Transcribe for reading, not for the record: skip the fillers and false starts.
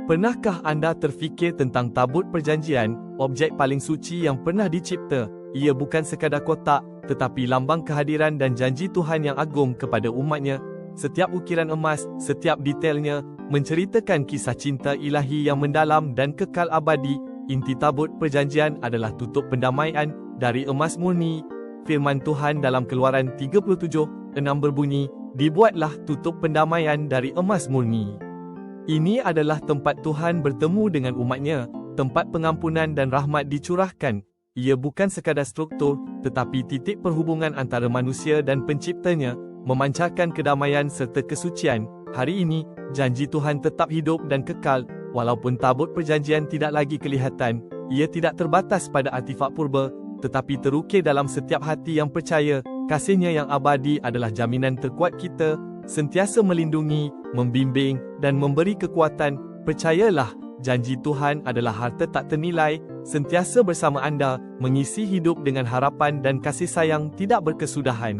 Pernahkah anda terfikir tentang tabut perjanjian, objek paling suci yang pernah dicipta? Ia bukan sekadar kotak, tetapi lambang kehadiran dan janji Tuhan yang agung kepada umatnya. Setiap ukiran emas, setiap detailnya, menceritakan kisah cinta ilahi yang mendalam dan kekal abadi. Inti tabut perjanjian adalah tutup pendamaian dari emas murni. Firman Tuhan dalam Keluaran 37:6 berbunyi, "Dibuatlah tutup pendamaian dari emas murni." Ini adalah tempat Tuhan bertemu dengan umatnya, tempat pengampunan dan rahmat dicurahkan. Ia bukan sekadar struktur, tetapi titik perhubungan antara manusia dan penciptanya, memancarkan kedamaian serta kesucian. Hari ini, janji Tuhan tetap hidup dan kekal, walaupun tabut perjanjian tidak lagi kelihatan. Ia tidak terbatas pada artifak purba, tetapi terukir dalam setiap hati yang percaya. Kasih-Nya yang abadi adalah jaminan terkuat kita, sentiasa melindungi, membimbing, dan memberi kekuatan. Percayalah, janji Tuhan adalah harta tak ternilai, sentiasa bersama anda, mengisi hidup dengan harapan dan kasih sayang tidak berkesudahan.